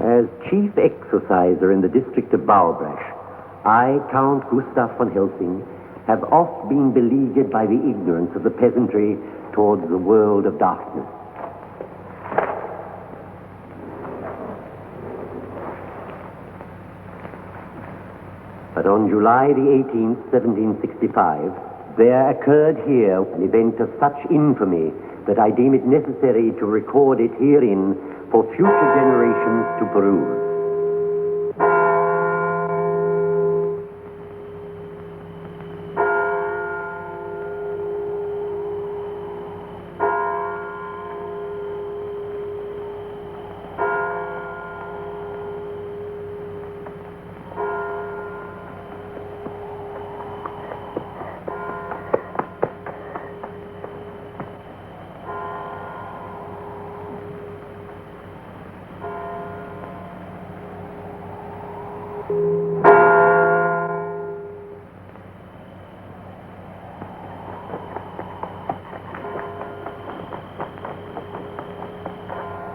As chief exorciser in the district of Baubrasch, I, Count Gustav von Helsing, have oft been beleaguered by the ignorance of the peasantry towards the world of darkness. But on July the 18th, 1765, there occurred here an event of such infamy that I deem it necessary to record it herein for future generations to peruse.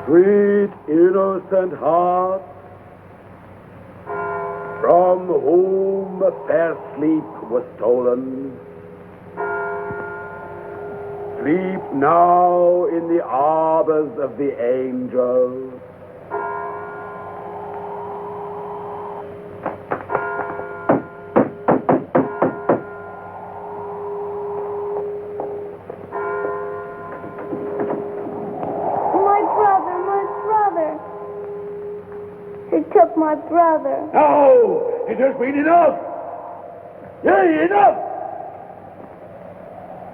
Sweet innocent heart, from whom fair sleep was stolen, sleep now in the arbors of the angels. My brother. No! It has been enough! Yea, enough!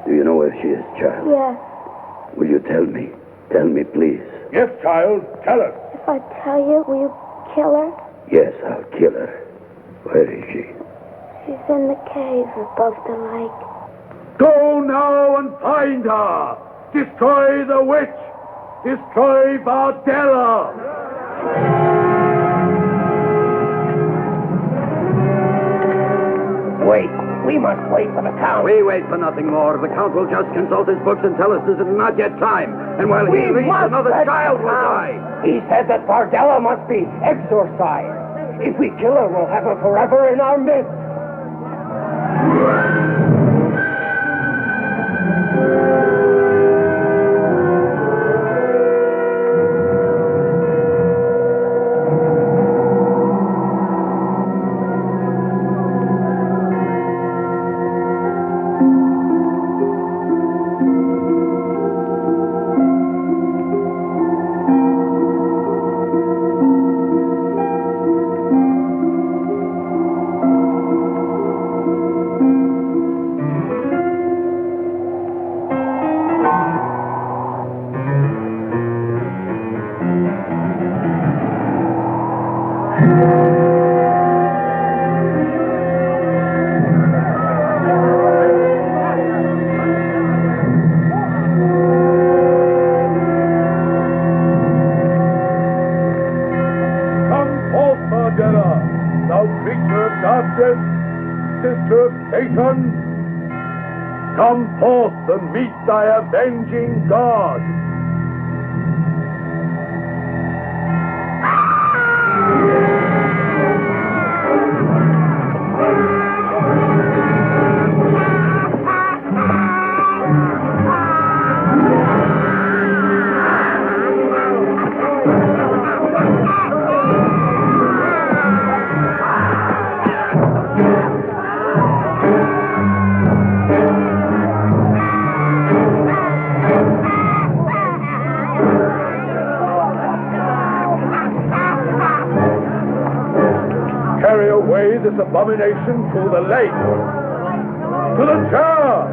Do you know where she is, child? Yes. Will you tell me? Tell me, please. Yes, child, tell us. If I tell you, will you kill her? Yes, I'll kill her. Where is she? She's in the cave above the lake. Go now and find her! Destroy the witch! Destroy Bardella! Wait. We must wait for the Count. We wait for nothing more. The Count will just consult his books and tell us this is not yet time. And while he reads, another child will die. He said that Bardella must be exorcised. If we kill her, we'll have her forever in our midst. Satan, come forth and meet thy avenging God. This abomination to the lake, to the jar.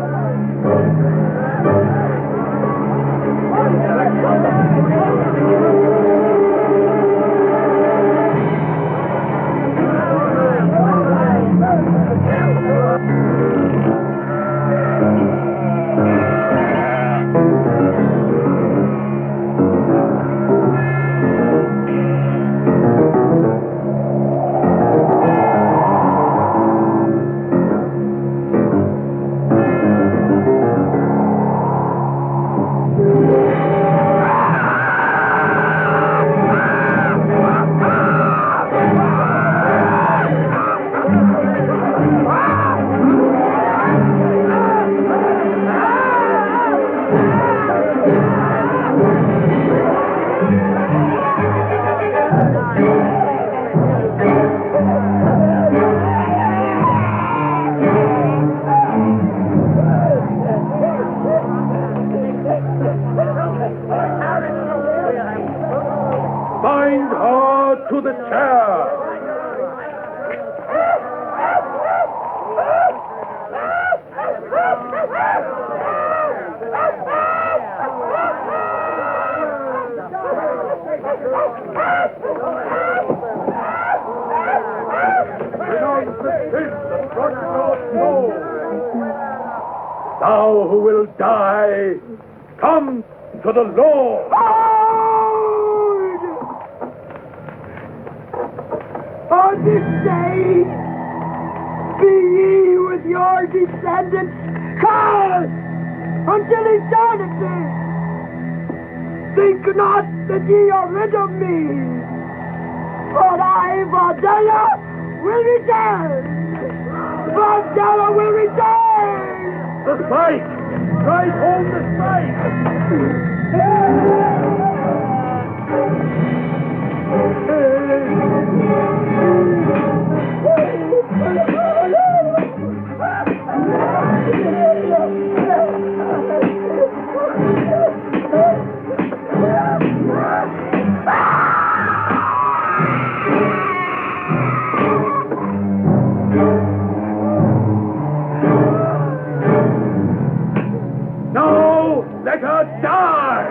Bind her to the chair. Thou who will die, come to the Lord. On this day, be ye with your descendants cursed until eternity. Think not that ye are rid of me, for I, Vardella, will return. Vardella will return. The spike! Drive home the No! Let her die!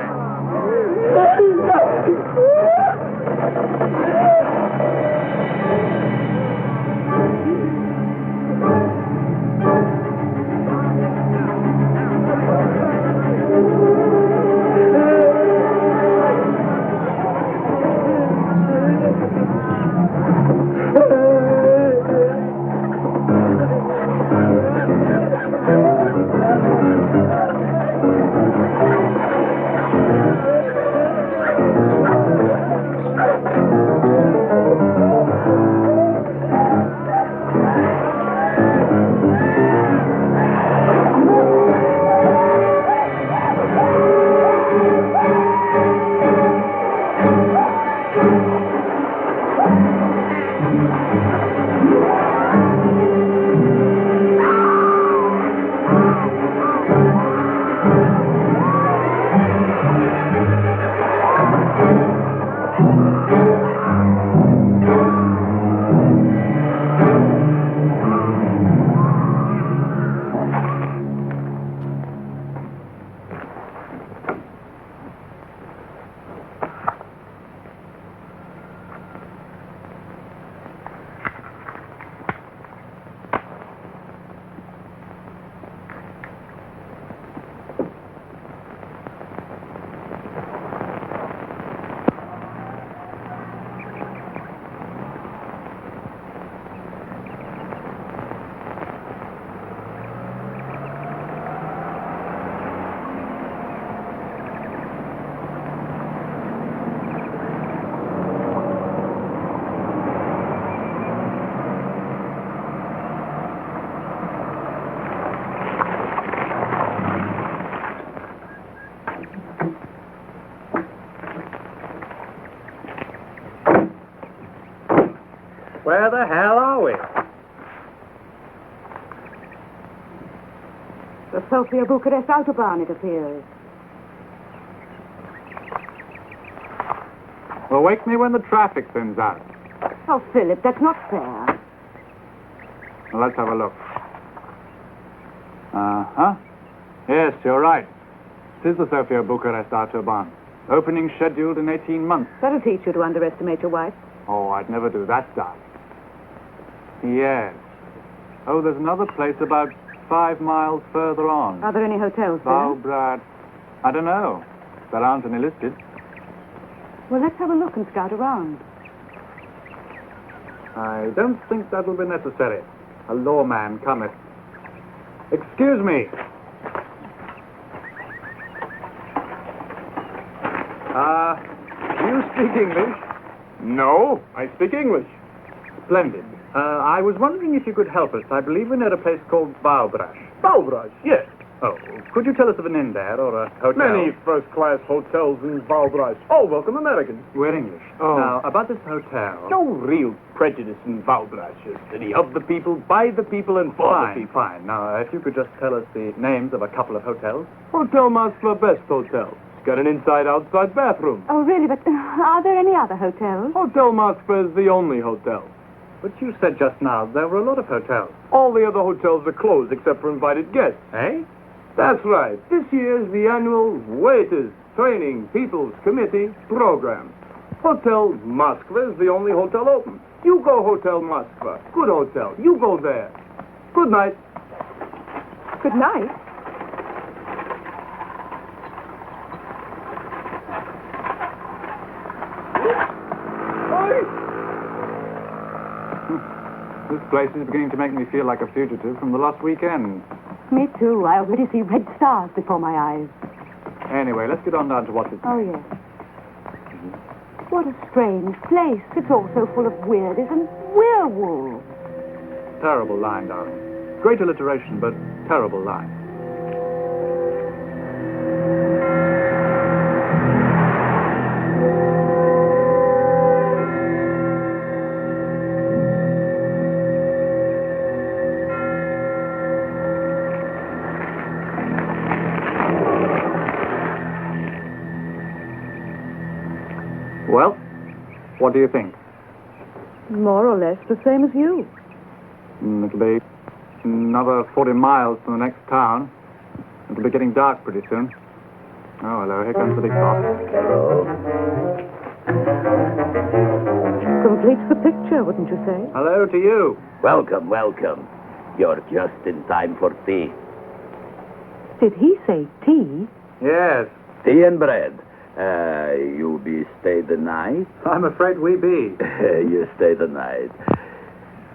Where the hell are we? The Sofia-Bucharest Autobahn, it appears. Well, wake me when the traffic thins out. Oh, Philip, that's not fair. Well, let's have a look. Uh-huh. Yes, you're right. It is the Sofia-Bucharest Autobahn. Opening scheduled in 18 months. That'll teach you to underestimate your wife. Oh, I'd never do that, darling. Yes. Oh, there's another place about 5 miles further on. Are there any hotels there? Valbrad. I don't know. There aren't any listed. Well, let's have a look and scout around. I don't think that will be necessary. A lawman cometh. Excuse me. Do you speak English? No, I speak English. Splendid. I was wondering if you could help us. I believe we know a place called Valbrad. Valbrad, yes. Oh, could you tell us of an inn there or a hotel? Many first-class hotels in Valbrad. All welcome Americans. We're English. Oh. Now, about this hotel... No real prejudice in Valbrad. A city of the people, by the people, and for the people. Fine. Now, if you could just tell us the names of a couple of hotels. Hotel Masla, best hotel. got an inside-outside bathroom. Oh, really? But are there any other hotels? Hotel Moskva is the only hotel. But you said just now there were a lot of hotels. All the other hotels are closed except for invited guests. Eh? That's right. This year's the annual Waiters Training People's Committee program. Hotel Moskva is the only hotel open. You go Hotel Moskva. Good hotel. You go there. Good night. Good night. This place is beginning to make me feel like a fugitive from the last weekend. Me too. I already see red stars before my eyes. Anyway, let's get on down to what's it. Oh, yes. What a strange place. It's all so full of weirdies and werewolves. Terrible line, darling. Great alliteration, but terrible line. Well, what do you think? More or less the same as you. It'll be another 40 miles to the next town. It'll be getting dark pretty soon. Oh, hello. Here comes the big boss. Completes the picture, wouldn't you say? Hello to you. Welcome, welcome. You're just in time for tea. Did he say tea? Yes, Tea and bread. You be stay the night? I'm afraid we be. You stay the night.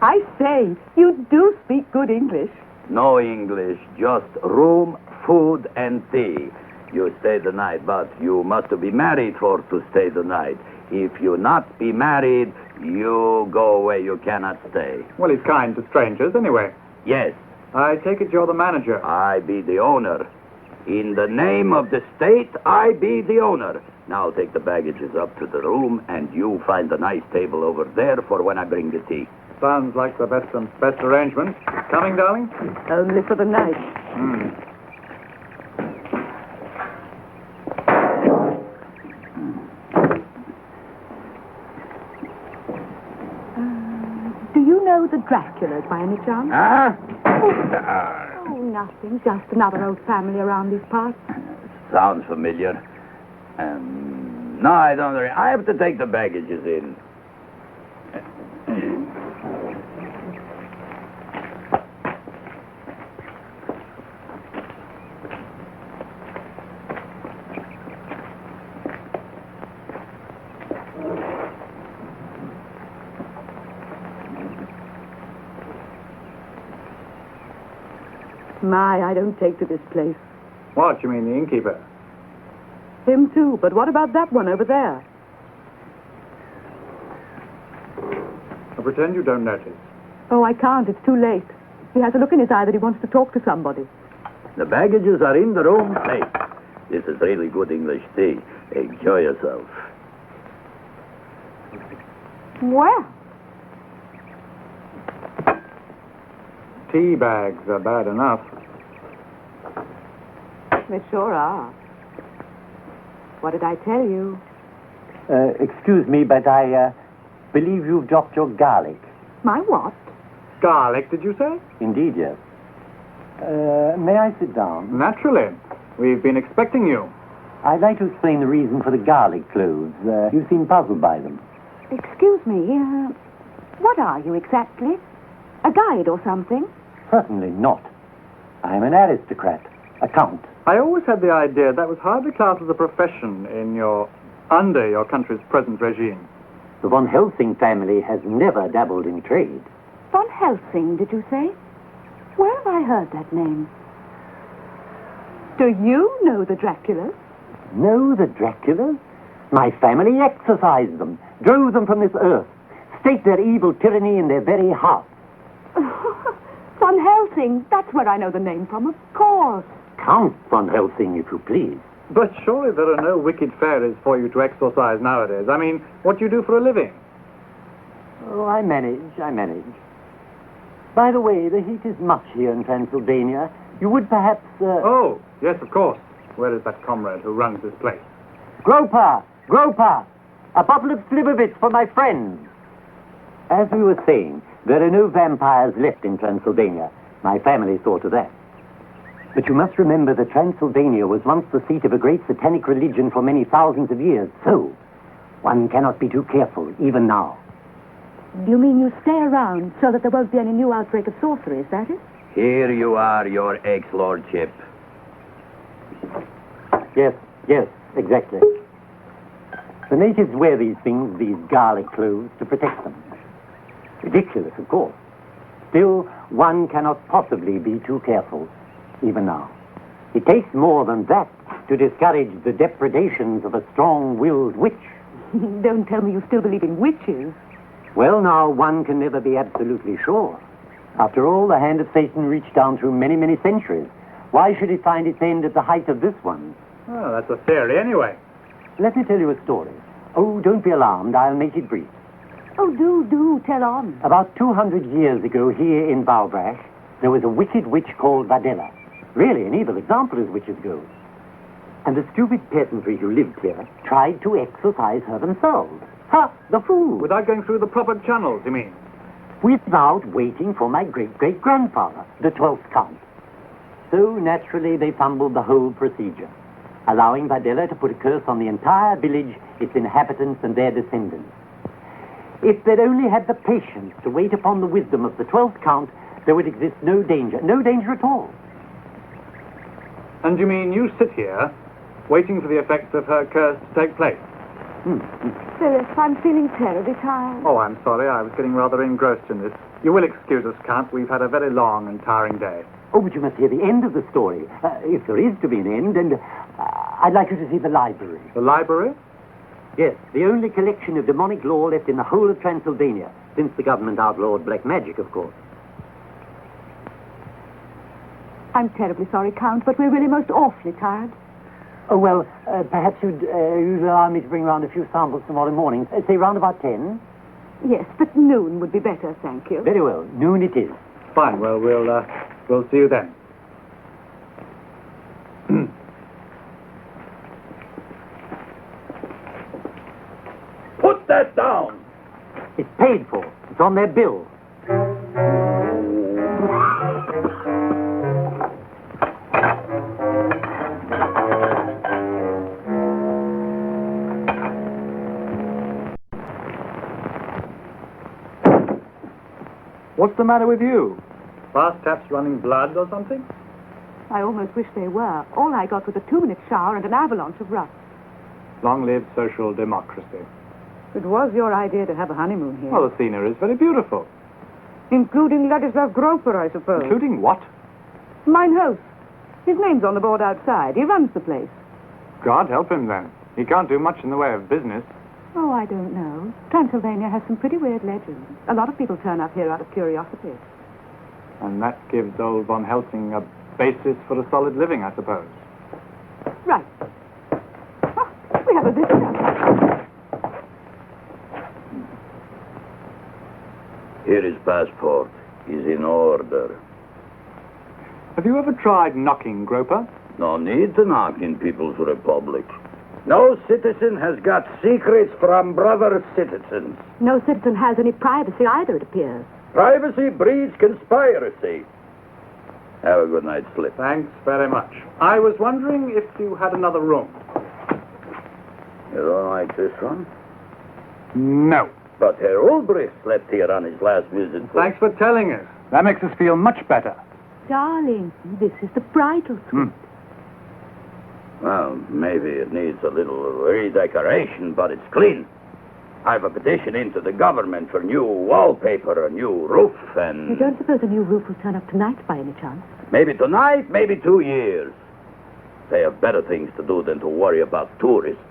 I say, you do speak good English. No English, just room, food, and tea. You stay the night, but you must be married for to stay the night. If you not be married, you go away, you cannot stay. Well, he's kind to strangers anyway. Yes, I take it you're the manager. I be the owner. In the name of the state, I be the owner. Now take the baggages up to the room, and you find a nice table over there for when I bring the tea. Sounds like the best arrangement. Coming, darling? Only for the night. Do you know the Draculas by any chance? Huh? Oh, nothing. Just another old family around these parts. Sounds familiar. No, I don't. I have to take the baggages in. My, I don't take to this place. What, you mean the innkeeper? Him too, but what about that one over there? I pretend you don't notice. Oh, I can't. It's too late. He has a look in his eye that he wants to talk to somebody. The baggages are in the room. Hey, this is really good English tea. Enjoy yourself. Well, Tea bags are bad enough. they sure are. What did I tell you? Excuse me, but I believe you've dropped your garlic. My what? Garlic, did you say? Indeed, yes. May I sit down? Naturally. We've been expecting you. I'd like to explain the reason for the garlic cloves. You seem puzzled by them. Excuse me, what are you exactly? A guide or something? Certainly not. I'm an aristocrat, a count. I always had the idea that was hardly classed as a profession under your country's present regime. The von Helsing family has never dabbled in trade. Von Helsing, did you say? Where have I heard that name? Do you know the Draculas? No, the Draculas? My family exorcised them, drove them from this earth, staked their evil tyranny in their very heart. Von Helsing, that's where I know the name from, of course. Count von Helsing, if you please. But surely there are no wicked fairies for you to exorcise nowadays. I mean, what do you do for a living? Oh, I manage. By the way, the heat is much here in Transylvania. You would perhaps, Oh, yes, of course. Where is that comrade who runs this place? Groper! Groper! A bottle of slivovitz for my friends. As we were saying, there are no vampires left in Transylvania. My family saw to that. But you must remember that Transylvania was once the seat of a great satanic religion for many thousands of years. So, one cannot be too careful, even now. Do you mean you stay around so that there won't be any new outbreak of sorcery, is that it? Here you are, your ex-lordship. Yes, exactly. The natives wear these things, these garlic clothes, to protect them. Ridiculous, of course. Still, one cannot possibly be too careful, even now. It takes more than that to discourage the depredations of a strong-willed witch. Don't tell me you still believe in witches. Well, now, one can never be absolutely sure. After all, the hand of Satan reached down through many, many centuries. Why should it find its end at the height of this one? Oh, that's a theory anyway. Let me tell you a story. Oh, don't be alarmed. I'll make it brief. Oh, do, tell on. About 200 years ago, here in Balbrash, there was a wicked witch called Vadella. Really, an evil example as witches go. And the stupid peasantry who lived here tried to exorcise her themselves. Ha! The fool! Without going through the proper channels, you mean? Without waiting for my great-great-grandfather, the 12th Count. So, naturally, they fumbled the whole procedure, allowing Vadella to put a curse on the entire village, its inhabitants, and their descendants. If they'd only had the patience to wait upon the wisdom of the 12th Count, there would exist no danger at all. And you mean you sit here, waiting for the effects of her curse to take place? Phyllis, I'm feeling terribly tired. Oh, I'm sorry. I was getting rather engrossed in this. You will excuse us, Count. We've had a very long and tiring day. Oh, but you must hear the end of the story, if there is to be an end, and I'd like you to see the library. The library? Yes, the only collection of demonic lore left in the whole of Transylvania, since the government outlawed black magic, of course. I'm terribly sorry, Count, but we're really most awfully tired. Oh, well, perhaps you'd allow me to bring round a few samples tomorrow morning, say round about 10? Yes, but noon would be better, thank you. Very well, noon it is. Fine. Well, we'll see you then. Put that down! It's paid for. It's on their bill. What's the matter with you? Bath taps running blood or something? I almost wish they were. All I got was a 2-minute shower and an avalanche of rust. Long live social democracy. It was your idea to have a honeymoon here. Well, the scenery is very beautiful. Including Ladislav Groper, I suppose. Including what? Mine host. His name's on the board outside. He runs the place. God help him, then. He can't do much in the way of business. Oh, I don't know. Transylvania has some pretty weird legends. A lot of people turn up here out of curiosity. And that gives old Von Helsing a basis for a solid living, I suppose. Right. Oh, we have a visitor. Here is passport. Is in order. Have you ever tried knocking, Groper? No need to knock in People's Republic. No citizen has got secrets from brother citizens. No citizen has any privacy either, it appears. Privacy breeds conspiracy. Have a good night's sleep. Thanks very much. I was wondering if you had another room. You don't like this one? No. But Herr Ulbricht slept here on his last visit. Thanks for telling us. That makes us feel much better. Darling, this is the bridal suite. Well, maybe it needs a little redecoration, but it's clean. I have a petition into the government for new wallpaper, a new roof, and... You don't suppose a new roof will turn up tonight by any chance? Maybe tonight, maybe 2 years. They have better things to do than to worry about tourists.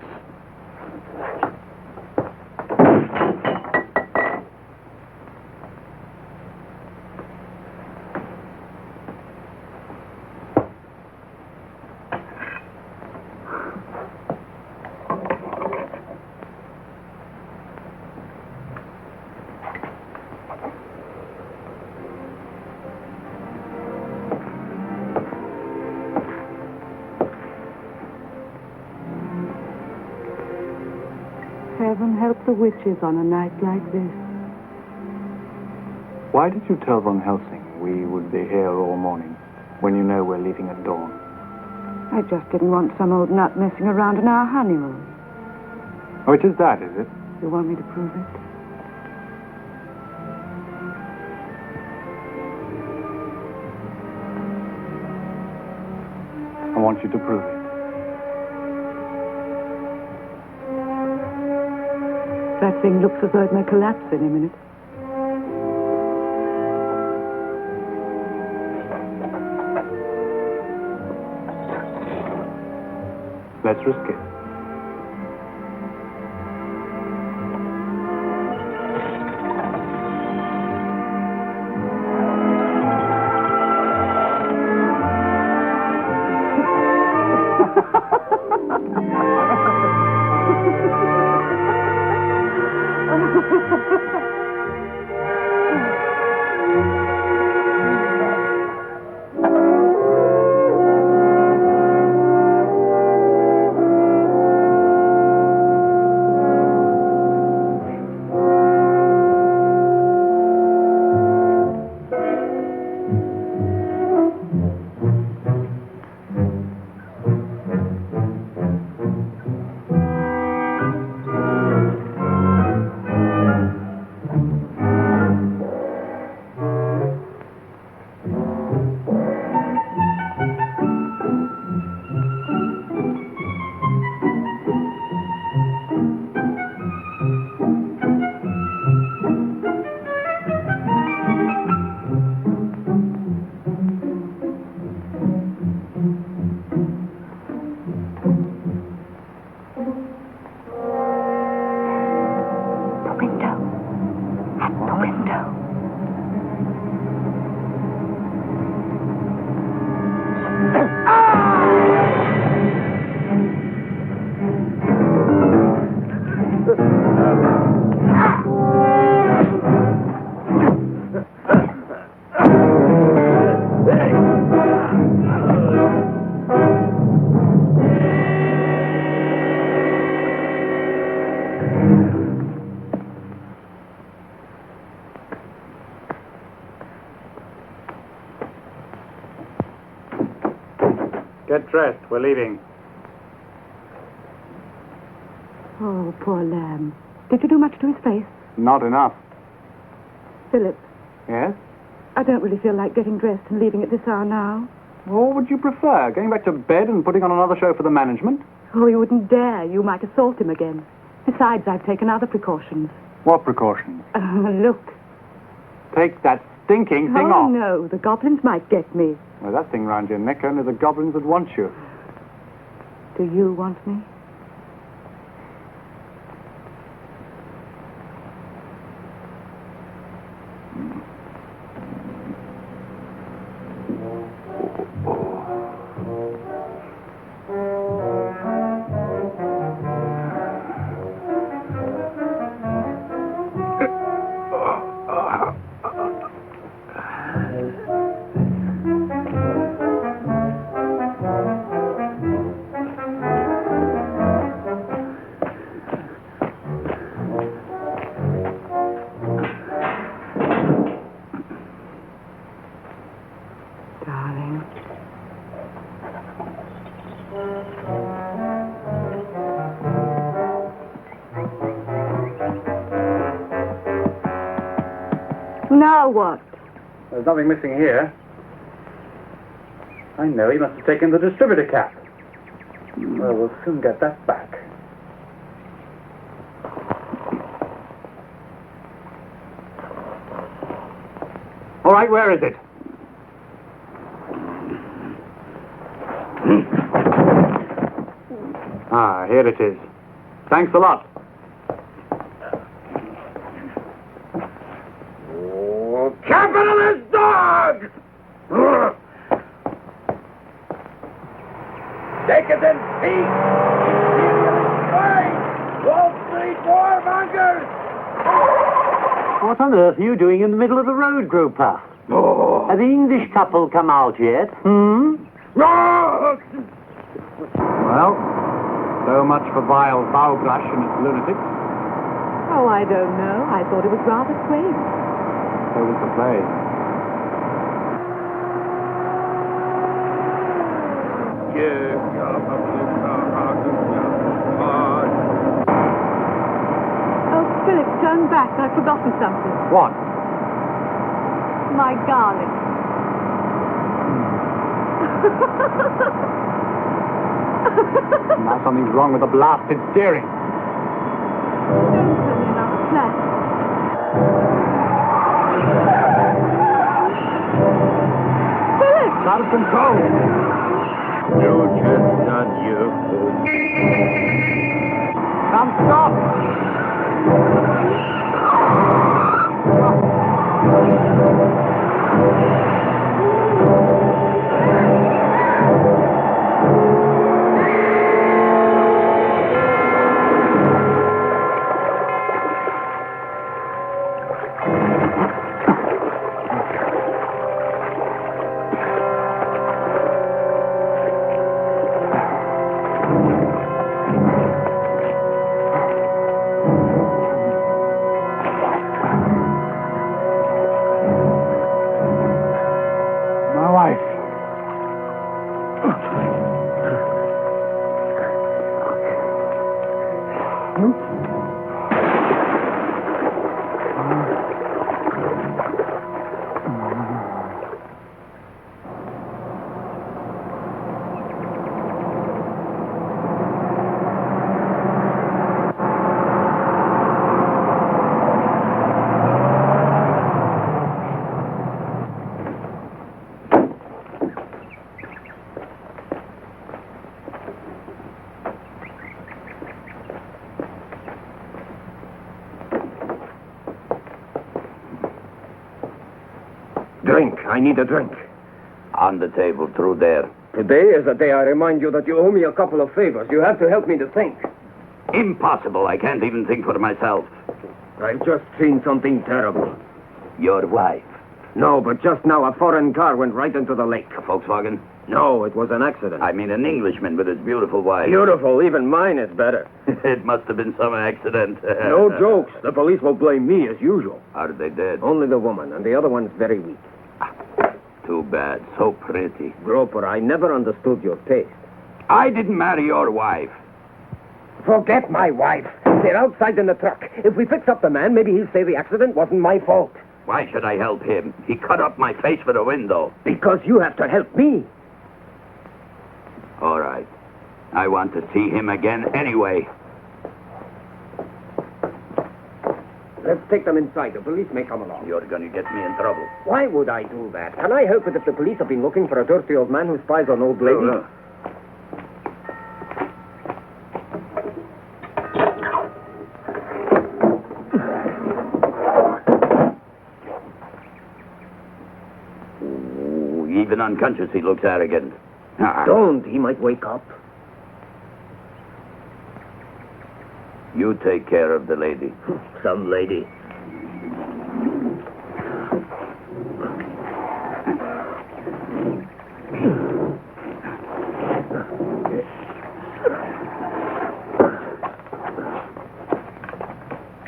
the witches on a night like this. Why did you tell Von Helsing we would be here all morning when you know we're leaving at dawn? I just didn't want some old nut messing around in our honeymoon. Oh, it is that, is it? You want me to prove it? I want you to prove it. That thing looks as though it may collapse any minute. Let's risk it. Get dressed. We're leaving. Oh, poor lamb. Did you do much to his face? Not enough. Philip, Yes? I don't really feel like getting dressed and leaving at this hour now. Well, what would you prefer? Going back to bed and putting on another show for the management? Oh, you wouldn't dare. You might assault him again. Besides, I've taken other precautions. What precautions? Look. Take that stinking thing Oh, off. no. The goblins might get me. Well, that thing round your neck, only the goblins would want you. Do you want me? Darling. Now what? There's nothing missing here. I know, he must have taken the distributor cap. Well, we'll soon get that back. All right, where is it? Ah, here it is. Thanks a lot. Oh, capitalist dogs! Decadent thief! Imperialist crime! Wall Street warmongers! What on earth are you doing in the middle of the road, Groper? Oh. Have the English couple come out yet? No! Well, so much for vile Bowbrush and its lunatics. Oh, I don't know. I thought it was rather quaint. So was the play. Oh, Philip, turn back. I've forgotten something. What? My garlic. Now something's wrong with the blasted steering. Don't tell me about the flat. Philip! Out of control. You chestnut, you. Come, stop! My wife. Drink. I need a drink. On the table, through there. Today is the day I remind you that you owe me a couple of favors. You have to help me to think. Impossible. I can't even think for myself. I've just seen something terrible. Your wife. No, but just now a foreign car went right into the lake. A Volkswagen? No, it was an accident. I mean an Englishman with his beautiful wife. Beautiful. Even mine is better. It must have been some accident. No jokes. The police will blame me as usual. Are they dead? Only the woman, and the other one's very weak. Too bad. So pretty. Groper, I never understood your taste. I didn't marry your wife. Forget my wife. They're outside in the truck. If we fix up the man, maybe he'll say the accident wasn't my fault. Why should I help him? He cut up my face for the window. Because you have to help me. All right. I want to see him again anyway. Let's take them inside. The police may come along. You're going to get me in trouble. Why would I do that? Can I help it if the police have been looking for a dirty old man who spies on old ladies? Ooh, even unconscious, he looks arrogant. Don't. He might wake up. You take care of the lady. Some lady.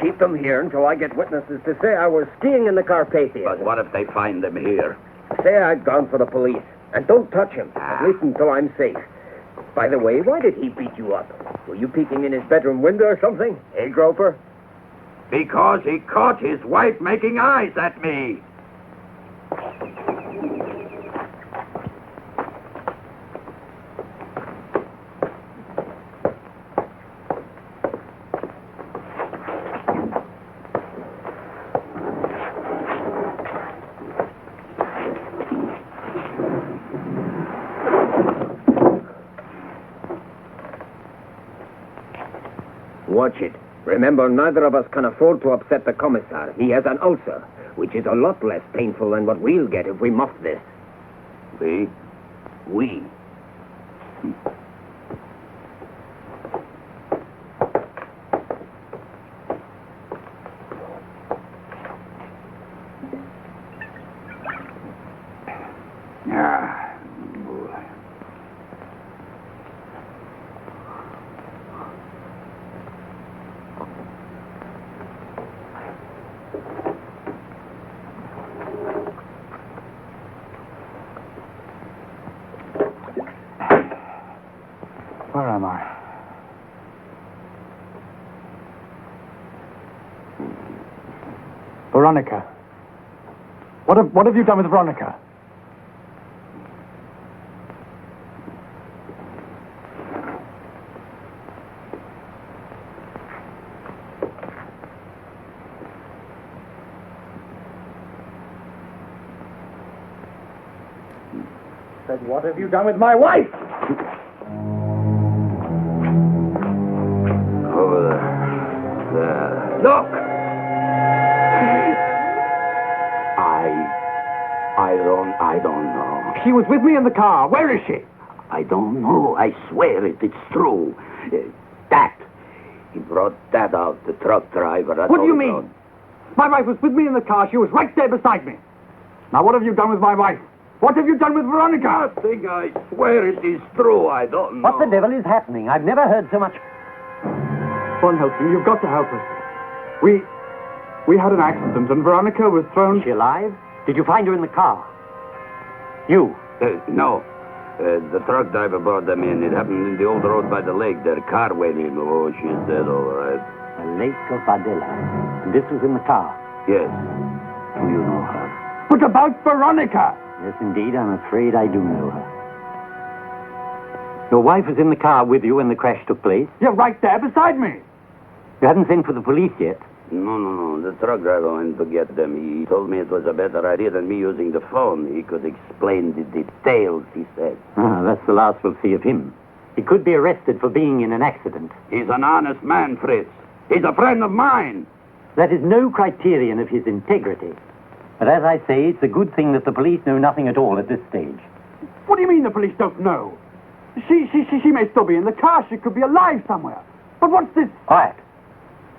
Keep them here until I get witnesses to say I was skiing in the Carpathians. But what if they find them here? Say I'd gone for the police. And don't touch him, at least until I'm safe. By the way, why did he beat you up? Were you peeking in his bedroom window or something? Eh, Groper? Because he caught his wife making eyes at me. Watch it. Remember, neither of us can afford to upset the commissar. He has an ulcer, which is a lot less painful than what we'll get if we muff this. We? We? Veronica. What have you done with Veronica? Said, what have you done with my wife? Over there. Look! I don't know. She was with me in the car. Where is she? I don't know. I swear it. It's true. That. He brought that out, the truck driver. What do you mean? My wife was with me in the car. She was right there beside me. Now, what have you done with my wife? What have you done with Veronica? Nothing. I swear it is true. I don't know. What the devil is happening? I've never heard so much. Von Helsing, you've got to help us. We had an accident and Veronica was thrown... Is she alive? Did you find her in the car? You? No. The truck driver brought them in. It happened in the old road by the lake. Their car went in. Oh, she's dead, all right. The Lake of Adela. And this was in the car? Yes. Do you know her? But about Veronica! Yes, indeed. I'm afraid I do know her. Your wife was in the car with you when the crash took place? You're right there beside me. You haven't sent for the police yet? No. The truck driver went to get them. He told me it was a better idea than me using the phone. He could explain the details, he said. Ah, that's the last we'll see of him. He could be arrested for being in an accident. He's an honest man, Fritz. He's a friend of mine. That is no criterion of his integrity. But as I say, it's a good thing that the police know nothing at all at this stage. What do you mean the police don't know? She may still be in the car. She could be alive somewhere. But what's this? Quiet.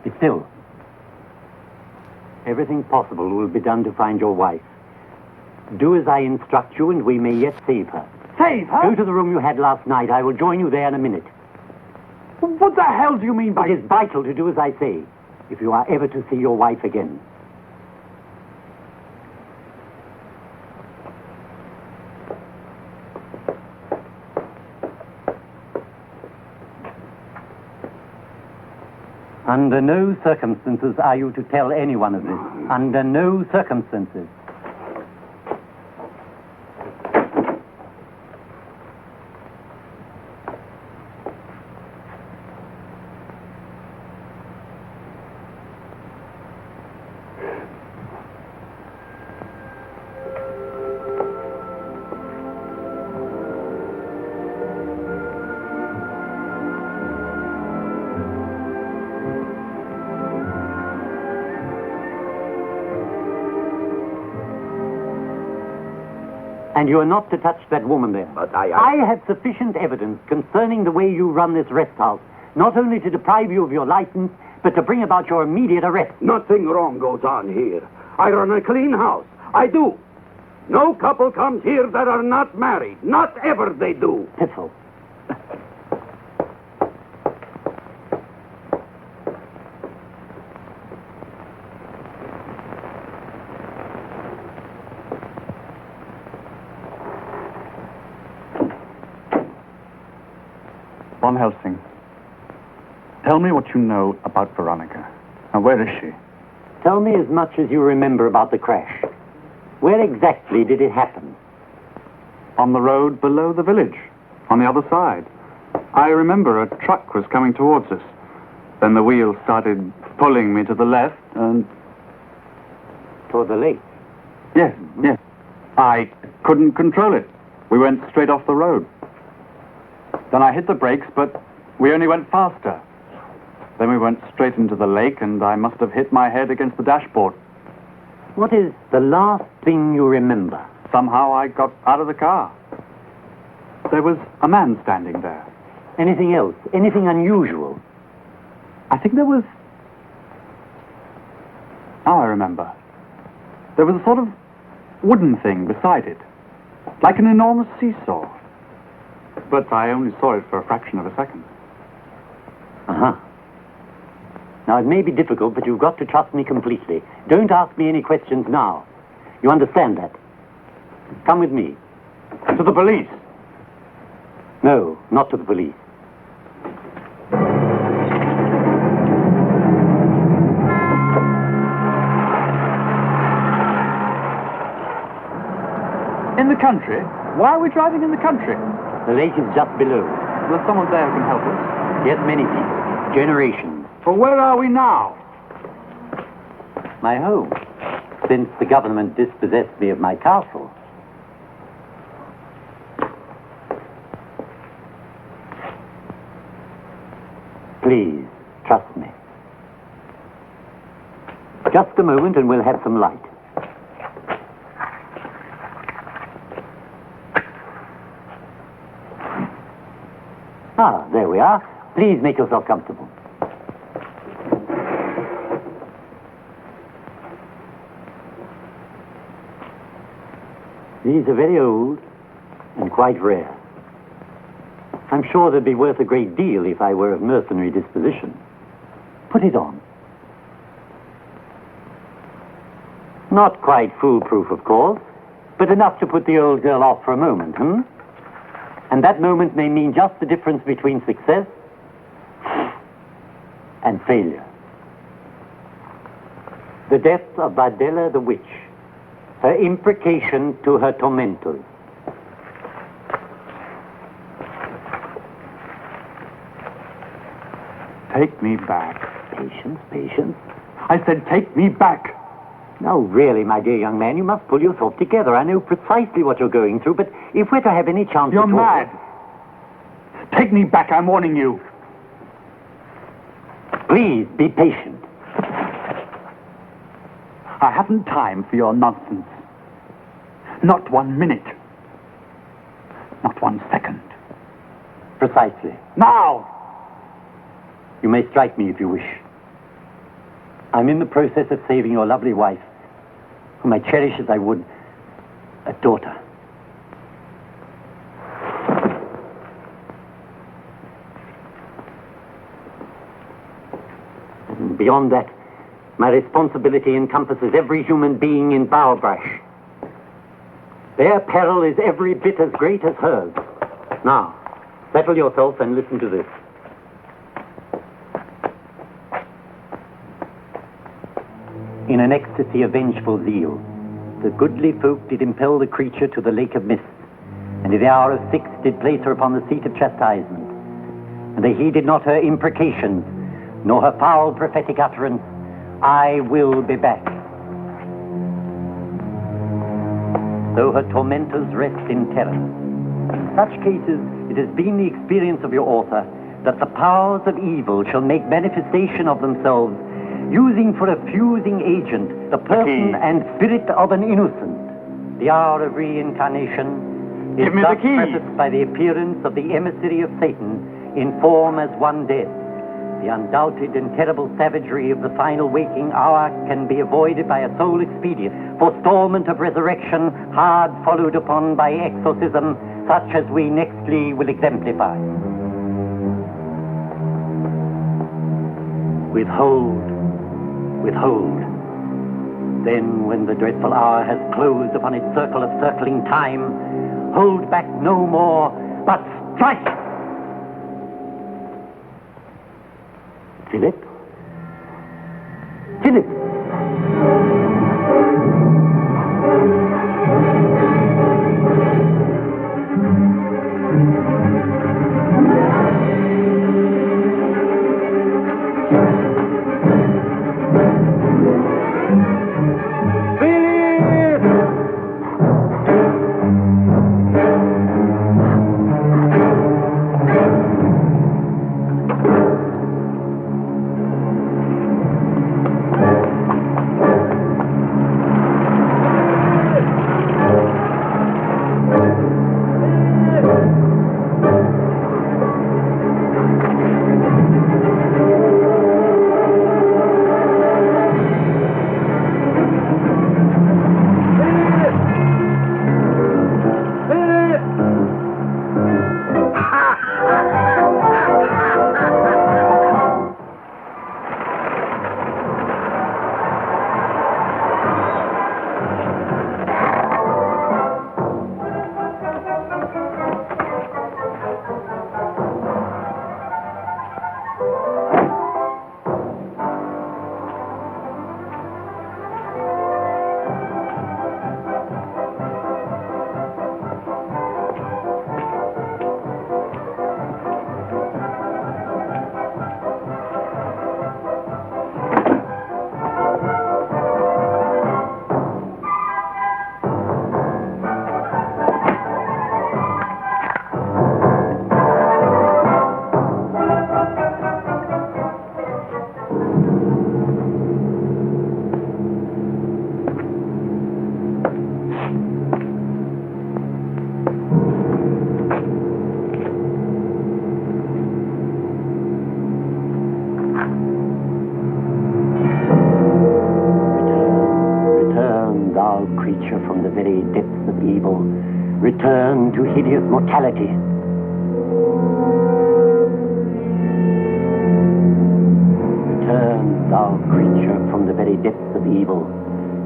Be still. Everything possible will be done to find your wife. Do as I instruct you, and we may yet save her. Save her? Go to the room you had last night. I will join you there in a minute. What the hell do you mean by... It is vital to do as I say, if you are ever to see your wife again. Under no circumstances are you to tell anyone of this. Under no circumstances. And you are not to touch that woman there. But I have sufficient evidence concerning the way you run this rest house, not only to deprive you of your license, but to bring about your immediate arrest. Nothing wrong goes on here. I run a clean house. I do. No couple comes here that are not married. Not ever they do. Piffle. Von Helsing, tell me what you know about Veronica. And where is she? Tell me as much as you remember about the crash. Where exactly did it happen? On the road below the village, on the other side. I remember a truck was coming towards us. Then the wheel started pulling me to the left and... Toward the lake? Yes. I couldn't control it. We went straight off the road. Then I hit the brakes, but we only went faster. Then we went straight into the lake, and I must have hit my head against the dashboard. What is the last thing you remember? Somehow I got out of the car. There was a man standing there. Anything else? Anything unusual? I think there was... Now I remember. There was a sort of wooden thing beside it, like an enormous seesaw. But I only saw it for a fraction of a second. Uh-huh. Now, it may be difficult, but you've got to trust me completely. Don't ask me any questions now. You understand that? Come with me. To the police? No, not to the police. In the country? Why are we driving in the country? The lake is just below. There's someone there who can help us. Yes, many people. Generations. Well, where are we now? My home. Since the government dispossessed me of my castle. Please, trust me. Just a moment and we'll have some light. Ah, there we are. Please make yourself comfortable. These are very old and quite rare. I'm sure they'd be worth a great deal if I were of mercenary disposition. Put it on. Not quite foolproof, of course, but enough to put the old girl off for a moment, And that moment may mean just the difference between success and failure. The death of Bardella the witch, her imprecation to her tormentors. Take me back. Patience, patience. I said take me back. Now, really, my dear young man, you must pull yourself together. I know precisely what you're going through, but if we're to have any chance You're at all... mad. Take me back, I'm warning you. Please, be patient. I haven't time for your nonsense. Not 1 minute. Not 1 second. Precisely. Now! You may strike me if you wish. I'm in the process of saving your lovely wife, whom I cherish as I would a daughter. And beyond that, my responsibility encompasses every human being in Bowerbrush. Their peril is every bit as great as hers. Now, settle yourself and listen to this. In an ecstasy of vengeful zeal, the goodly folk did impel the creature to the lake of mist, and in the hour of 6 did place her upon the seat of chastisement. And they heeded not her imprecations, nor her foul prophetic utterance, I will be back. Though her tormentors rest in terror. In such cases, it has been the experience of your author that the powers of evil shall make manifestation of themselves, using for a fusing agent the person and spirit of an innocent. The hour of reincarnation is thus prefaced by the appearance of the emissary of Satan in form as one dead. The undoubted and terrible savagery of the final waking hour can be avoided by a sole expedient, forestallment of resurrection, hard followed upon by exorcism, such as we nextly will exemplify. Withhold. Then, when the dreadful hour has closed upon its circle of circling time, hold back no more, but strike! Philip? Philip! thou creature from the very depths of evil, return to hideous mortality. Return, thou creature from the very depths of evil,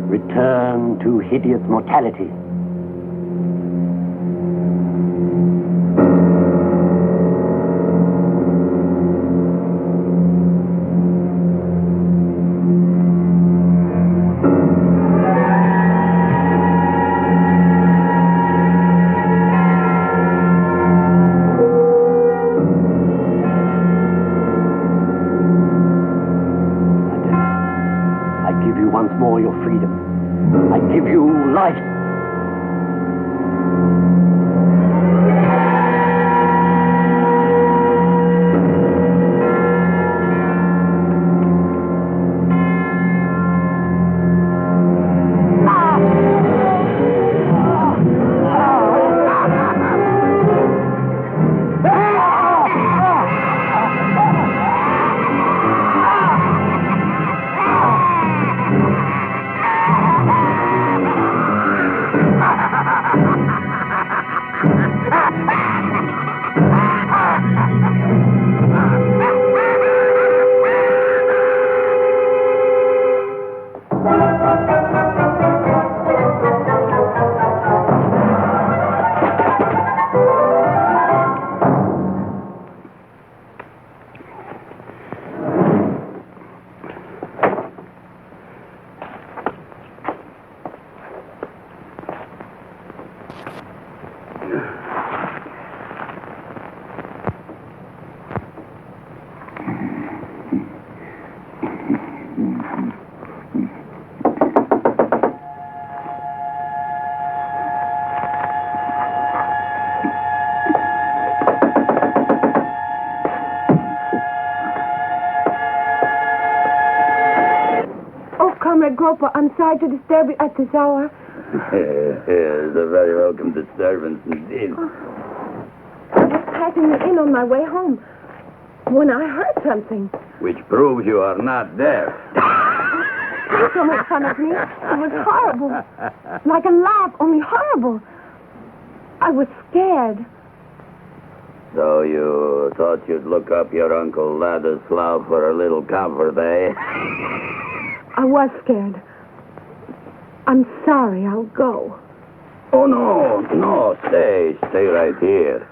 return to hideous mortality. Once more your freedom. I give you life. Groper, I'm sorry to disturb you at this hour. It's a very welcome disturbance indeed. I was passing the inn on my way home when I heard something. Which proves you are not deaf. Please don't make fun of me. It was horrible. Like a laugh, only horrible. I was scared. So you thought you'd look up your Uncle Ladislaw for a little comfort, eh? I was scared. I'm sorry. I'll go. Oh, no, stay right here.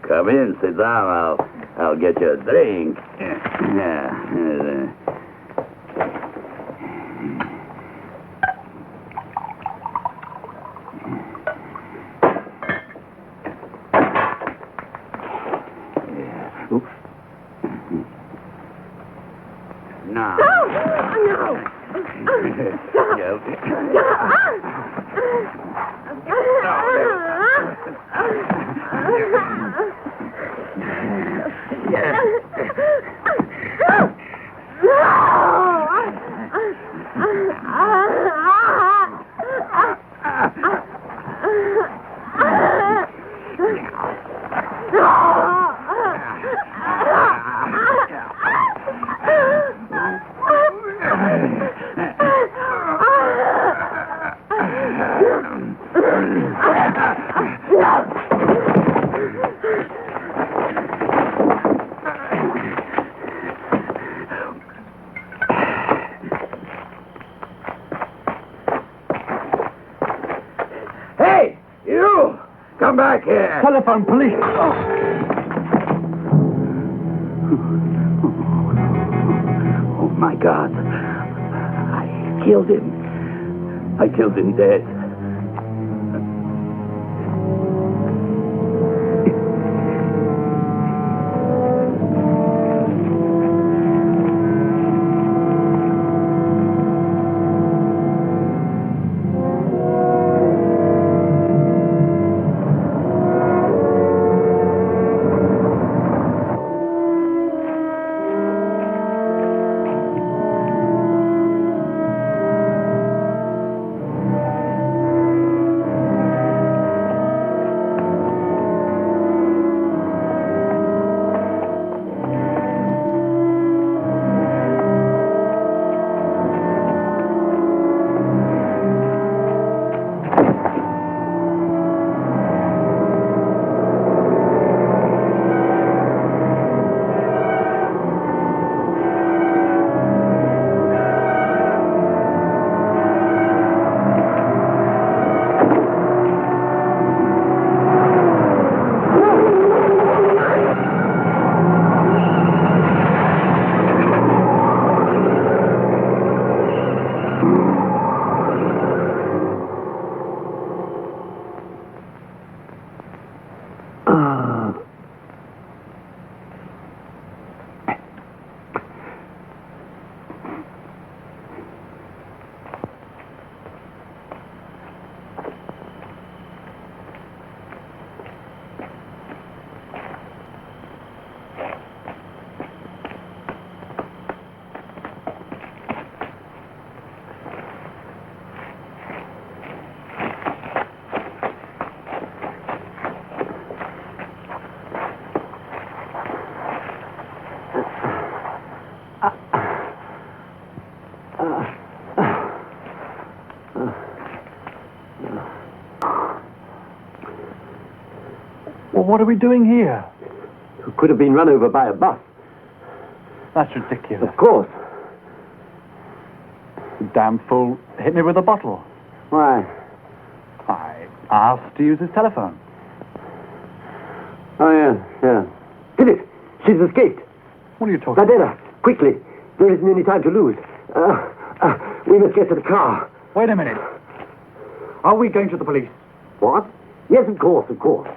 Come in, sit down. I'll get you a drink. Oops. Now. No! Hey, you! Come back here! Telephone, police! Oh, my God. I killed him. I killed him dead. what are we doing here? Who could have been run over by a bus. That's ridiculous. Of course. The damn fool hit me with a bottle. Why? I asked to use his telephone. Oh, yeah. Philip, she's escaped. What are you talking about? Adela, quickly. There isn't any time to lose. We must get to the car. Wait a minute. Are we going to the police? What? Yes, of course.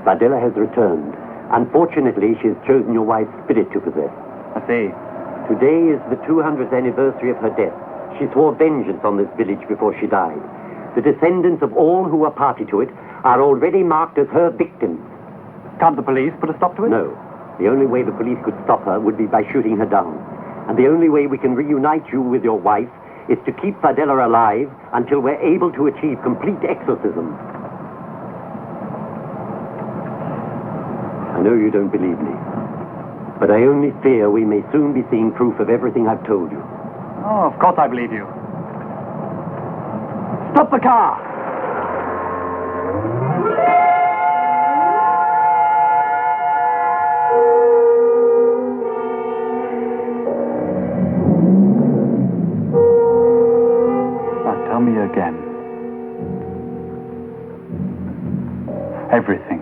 Adela has returned. Unfortunately, she has chosen your wife's spirit to possess. I see. Today is the 200th anniversary of her death. She swore vengeance on this village before she died. The descendants of all who were party to it are already marked as her victims. Can't the police put a stop to it? No. The only way the police could stop her would be by shooting her down. And the only way we can reunite you with your wife is to keep Fadela alive until we're able to achieve complete exorcism. I know you don't believe me, but I only fear we may soon be seeing proof of everything I've told you. Oh, of course I believe you. Stop the car! Now tell me again. Everything.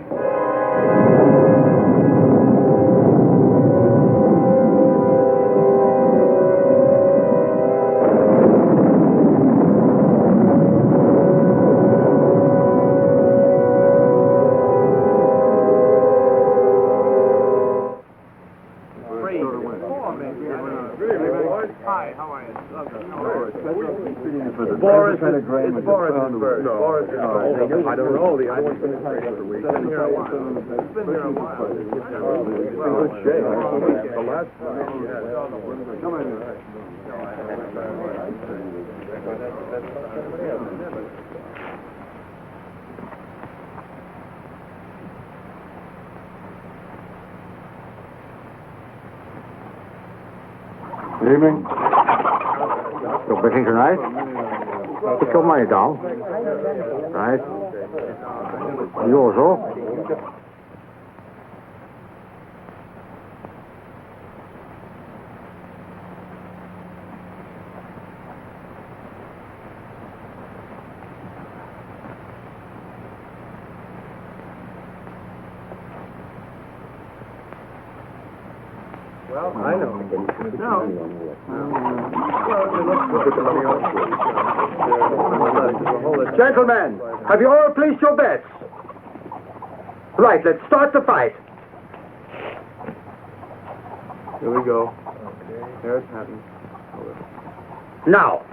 It's Boris first. No. Boris is first. I don't know. The other one's been here for a week. It's been here a while. It's been here a while. It's in good shape. The last time. Come on. Good evening. You're busy tonight? Put your money down. Right. Yours, oh? I know. Gentlemen, have you all placed your bets? Right, let's start the fight. Here we go. There it happens. Now.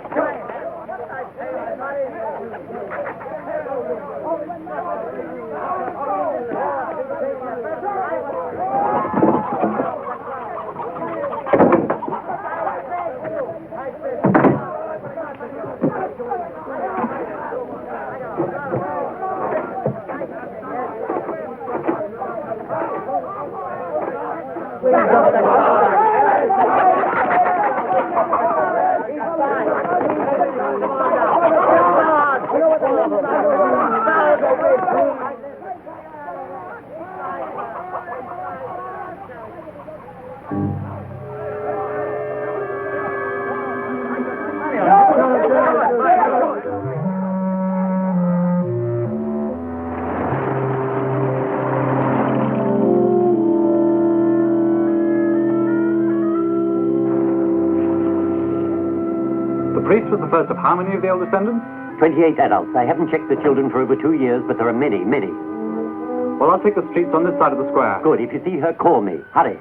The priest was the first of how many of the old descendants? 28 adults. I haven't checked the children for over 2 years, but there are many, many. Well, I'll take the streets on this side of the square. Good. If you see her, call me. Hurry.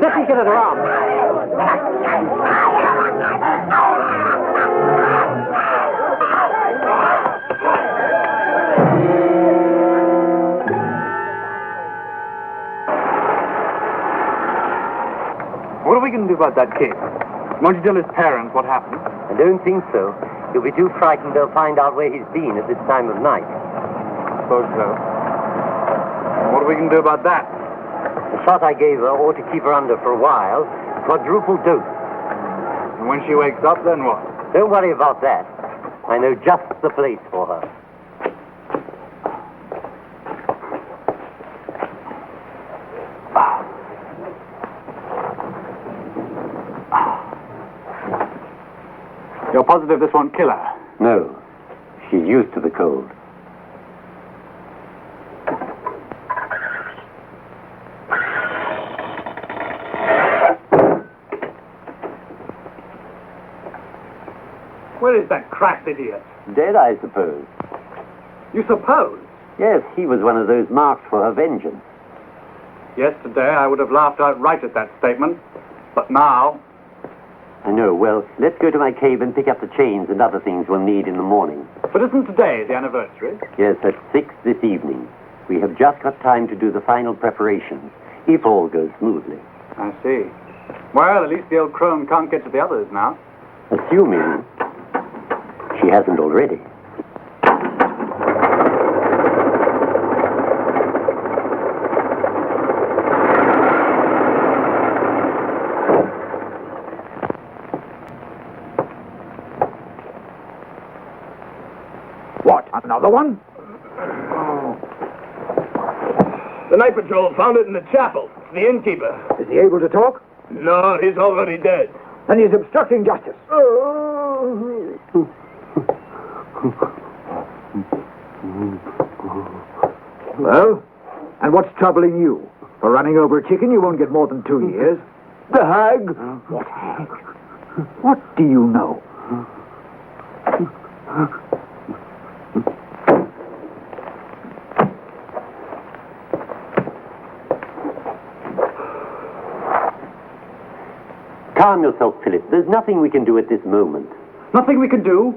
Let me get it around. What are we going to do about that kid? Won't you tell his parents what happened? I don't think so. He'll be too frightened they'll find out where he's been at this time of night. Suppose so. What are we going to do about that? The shot I gave her ought to keep her under for a while. Quadruple dose. And when she wakes up, then what? Don't worry about that. I know just the place for her. You're positive this won't kill her? No. She's used to the cold. Where is that cracked idiot? Dead, I suppose. You suppose? Yes, he was one of those marked for her vengeance. Yesterday, I would have laughed outright at that statement. But now... I know. Well, let's go to my cave and pick up the chains and other things we'll need in the morning. But isn't today the anniversary? Yes, at 6 this evening. We have just got time to do the final preparations, if all goes smoothly. I see. Well, at least the old crone can't get to the others now. Assuming she hasn't already. What, another one? The night patrol found it in the chapel. It's the innkeeper. Is he able to talk? No, he's already dead. Then he's obstructing justice. Well, and what's troubling you? For running over a chicken, you won't get more than 2 years. The hag! What hag? What do you know? Calm yourself, Philip. There's nothing we can do at this moment. Nothing we can do?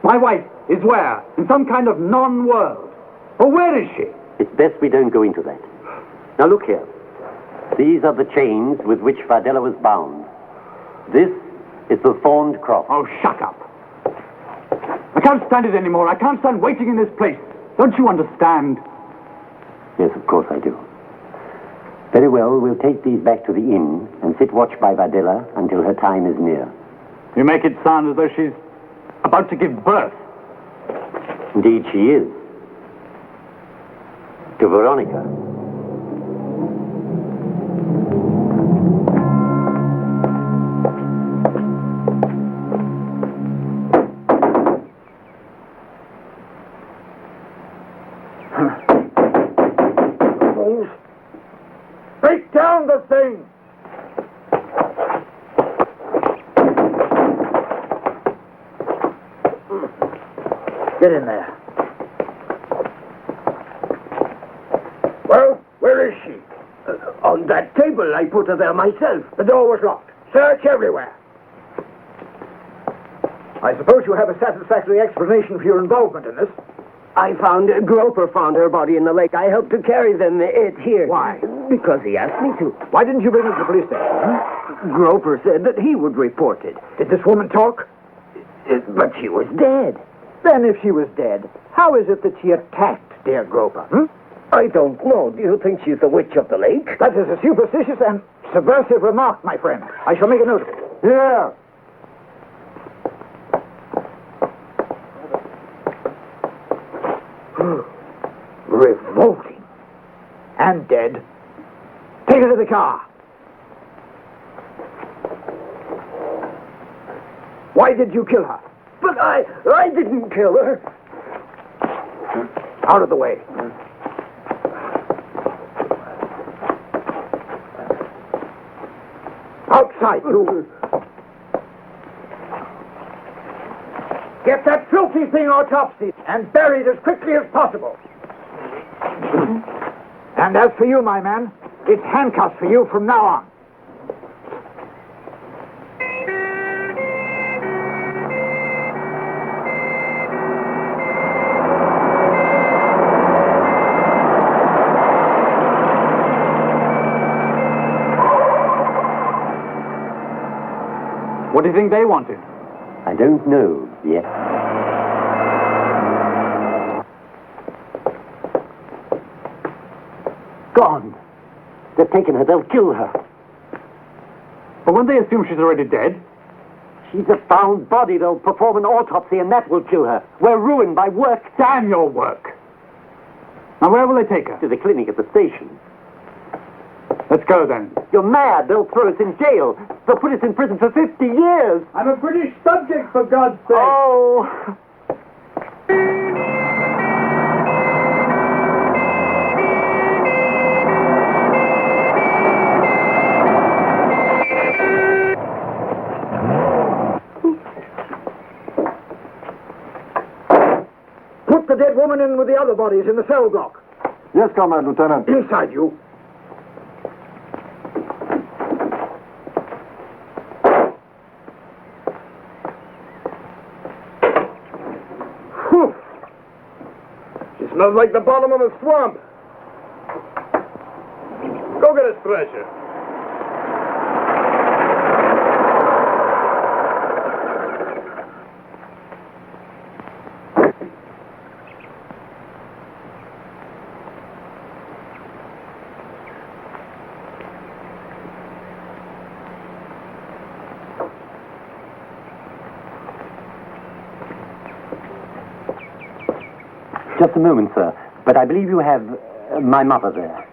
My wife is where? In some kind of non-world. Or where is she? It's best we don't go into that. Now look here. These are the chains with which Fardella was bound. This is the thorned cross. Oh, shut up. I can't stand it anymore. I can't stand waiting in this place. Don't you understand? Yes, of course I do. Very well, we'll take these back to the inn and sit watch by Fardella until her time is near. You make it sound as though she's about to give birth. Indeed she is. To Veronica. Break down the thing! Get in there. Well, where is she? On that table. I put her there myself. The door was locked. Search everywhere. I suppose you have a satisfactory explanation for your involvement in this. Groper found her body in the lake. I helped to carry them here. Why? Because he asked me to. Why didn't you bring her to the police station? Groper said that he would report it. Did this woman talk? But she was dead. Then if she was dead, how is it that she attacked dear Groper? I don't know. Do you think she's the witch of the lake? That is a superstitious and subversive remark, my friend. I shall make a note of it. Yeah. Revolting. And dead. Take her to the car. Why did you kill her? But I didn't kill her. Out of the way. Outside, you. Get that filthy thing autopsied and buried as quickly as possible. And as for you, my man, it's handcuffs for you from now on. What do you think they wanted? I don't know yet. Gone. They've taken her. They'll kill her. But won't they assume she's already dead? She's a found body. They'll perform an autopsy, and that will kill her. We're ruined by work. Damn your work. Now, where will they take her? To the clinic at the station. Let's go, then. You're mad. They'll throw us in jail. They'll put us in prison for 50 years. I'm a British subject, for God's sake. Oh. Put the dead woman in with the other bodies in the cell block. Yes, Comrade Lieutenant. Inside, you. Smells like the bottom of a swamp. Go get a stretcher. Just a moment, sir. But I believe you have my mother there.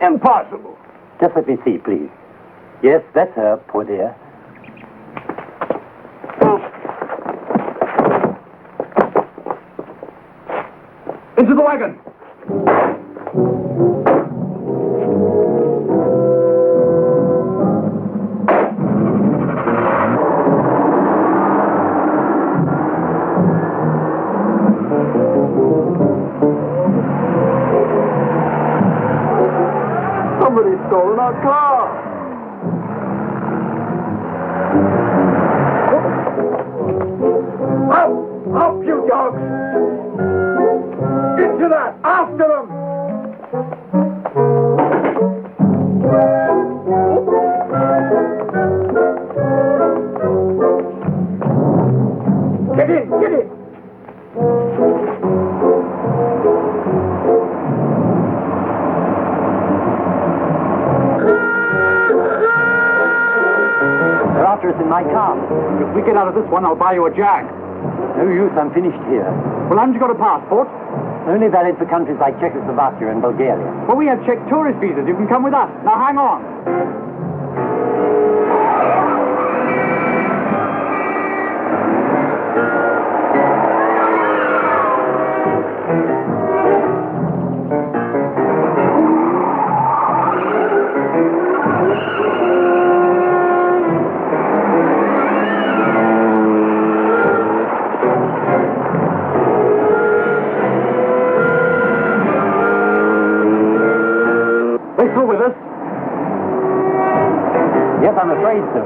Impossible. Just let me see, please. Yes, that's her, poor dear. Into the wagon. stolen our car. Up, you dogs! Into that! After them! Get in! Get in! They're after us in my car. If we get out of this one, I'll buy you a jag. No use, I'm finished here. Well, haven't you got a passport? Only valid for countries like Czechoslovakia and Bulgaria. Well, we have Czech tourist visas. You can come with us. Now, hang on. Yes, I'm afraid so.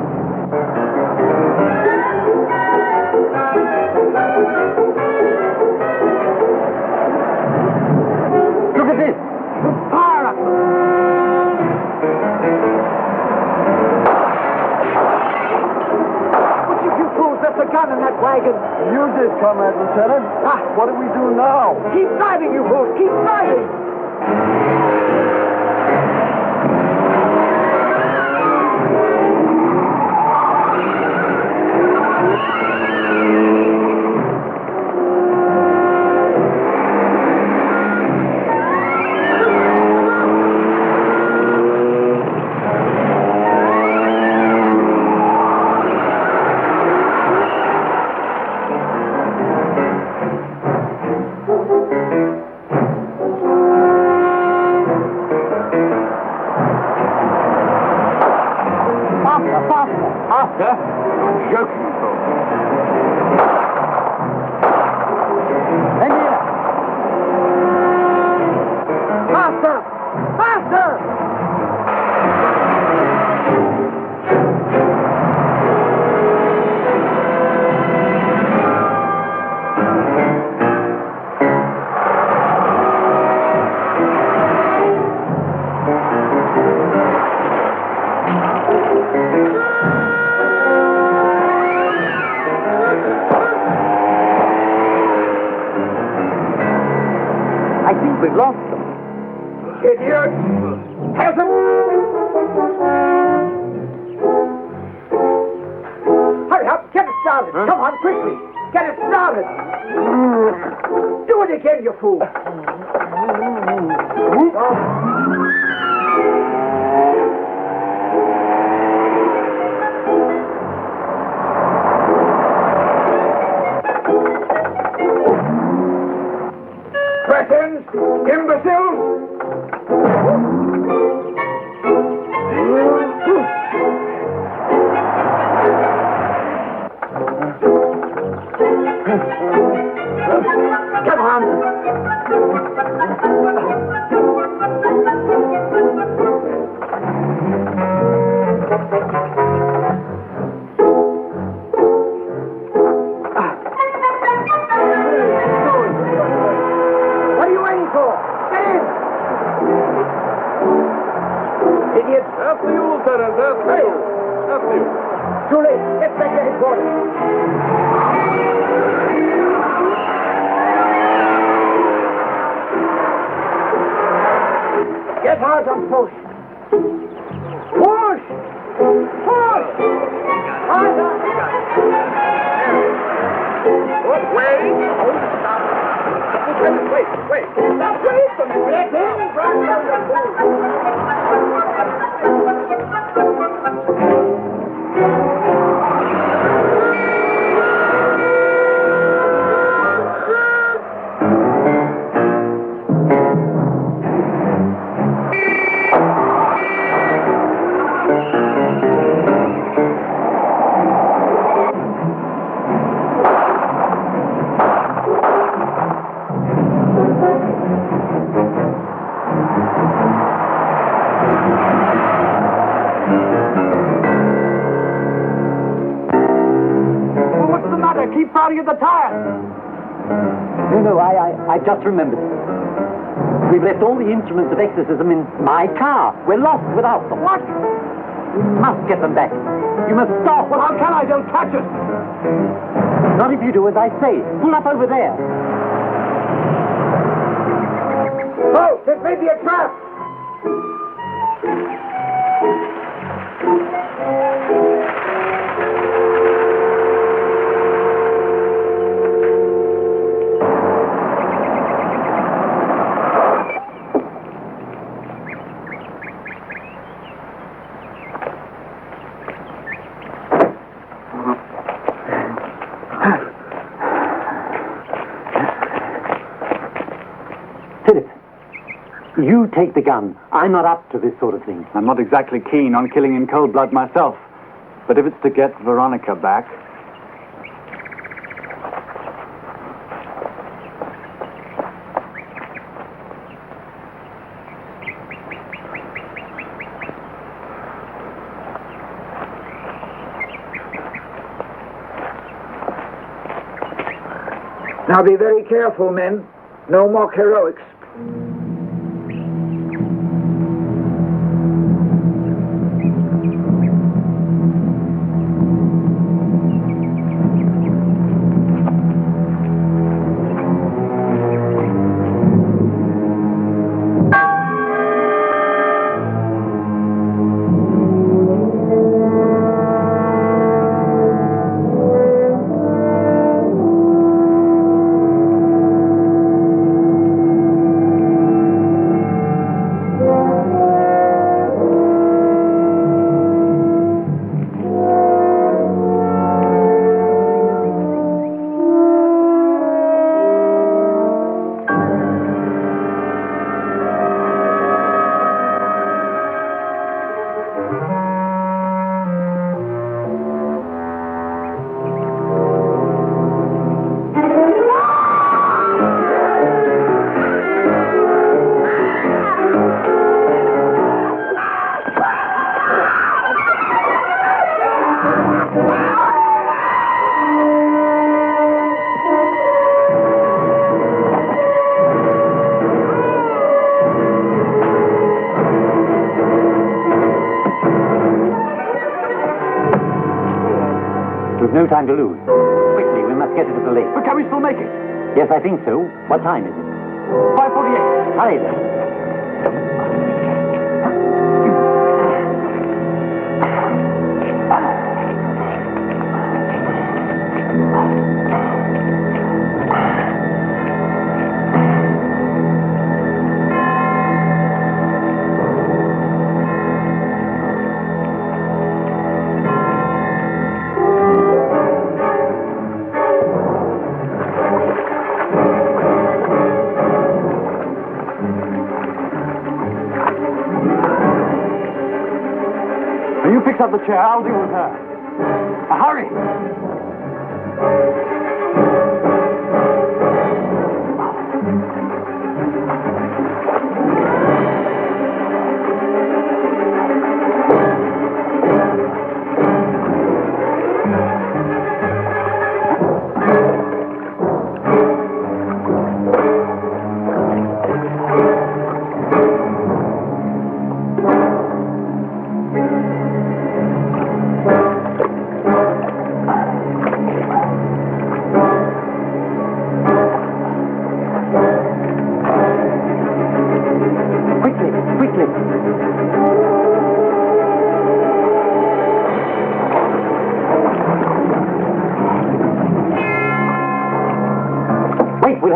Look at this! Fire at them! What you fools left a gun in that wagon? You did, Comrade Lieutenant. What do we do now? Keep driving, you fools! Keep driving! Faster? You're joking, folks. And here! Faster! Faster! I think we've lost them. Idiot! Peasant! Hurry up! Get it started! Come on, quickly! Get it started! Do it again, you fool! Cretins! Imbeciles! Come on! What are you waiting for? Get in! Idiots! After you, Lieutenant, after you. After you. Too late. Get back to headquarters. Get hard and push. Push! Push! Harder! Wait! Wait! Stop waiting! Get in! Run down the shouting at the tires. No, I've just remembered. We've left all the instruments of exorcism in my car. We're lost without them. What? You must get them back. You must stop. Well, how can I? They'll catch us. Not if you do as I say. Pull up over there. Oh, this may be a trap. You take the gun. I'm not up to this sort of thing. I'm not exactly keen on killing in cold blood myself. But if it's to get Veronica back... Now be very careful, men. No mock heroics. No time to lose. Quickly, we must get it to the lake. But can we still make it? Yes, I think so. What time is it? 5:48. Hurry then. You fix up the chair. I'll deal with her. Hurry!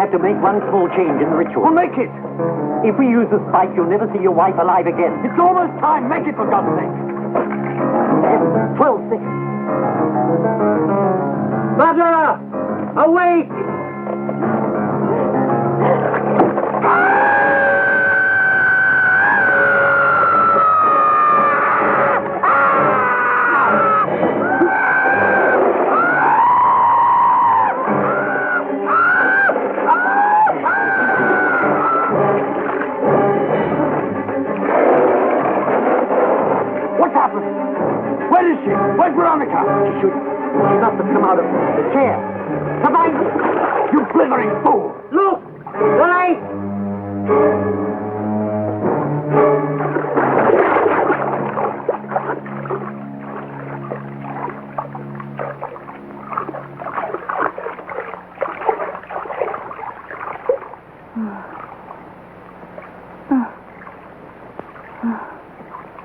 To make one small change in the ritual. We'll make it! If we use the spike, you'll never see your wife alive again. It's almost time. Make it, for God's sake. 12 seconds. Mother! Awake! Where's Veronica? She must have come out of the chair. Behind you! You blithering fool! Look! The light!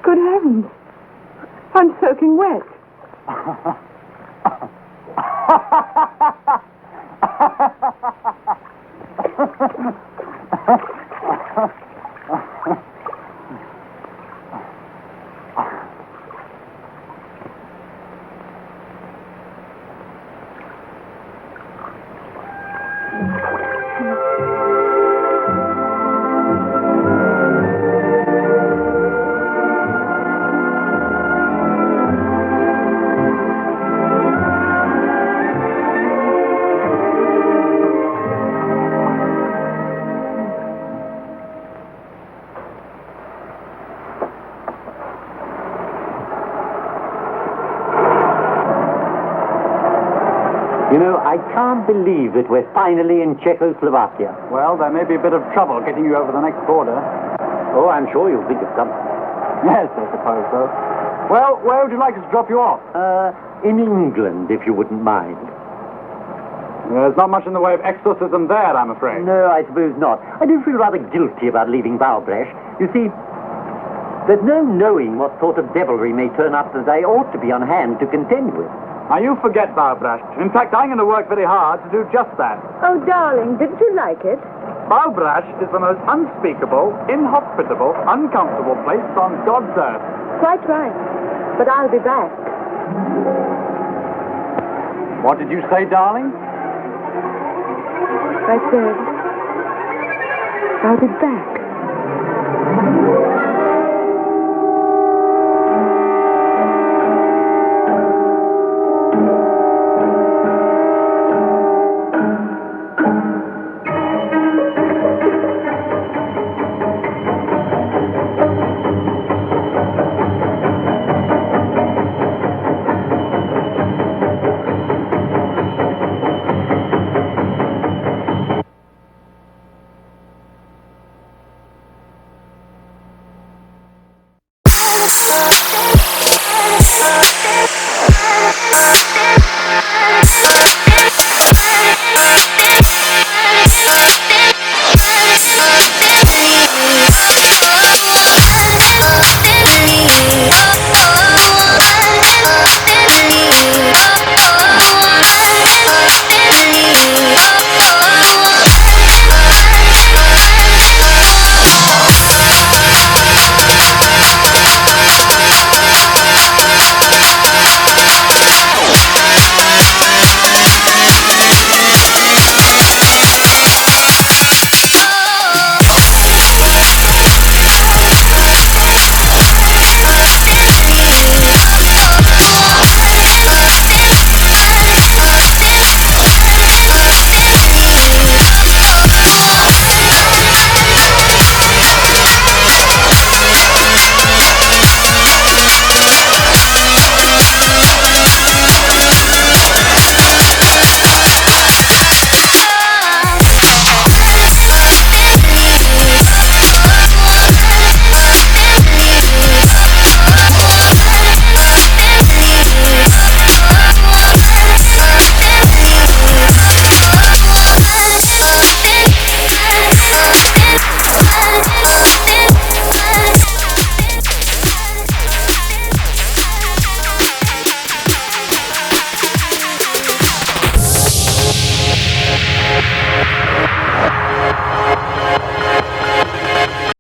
Good heavens. I'm soaking wet. You know, I can't believe that we're finally in Czechoslovakia. Well, there may be a bit of trouble getting you over the next border. Oh, I'm sure you'll think of something. Yes, I suppose so. Well, where would you like us to drop you off? In England, if you wouldn't mind. There's not much in the way of exorcism there, I'm afraid. No, I suppose not. I do feel rather guilty about leaving Balbresh. You see, there's no knowing what sort of devilry may turn up that I ought to be on hand to contend with. Now, you forget Balbrecht. In fact, I'm going to work very hard to do just that. Oh, darling, didn't you like it? Balbrecht is the most unspeakable, inhospitable, uncomfortable place on God's earth. Quite right. But I'll be back. What did you say, darling? I said, I'll be back.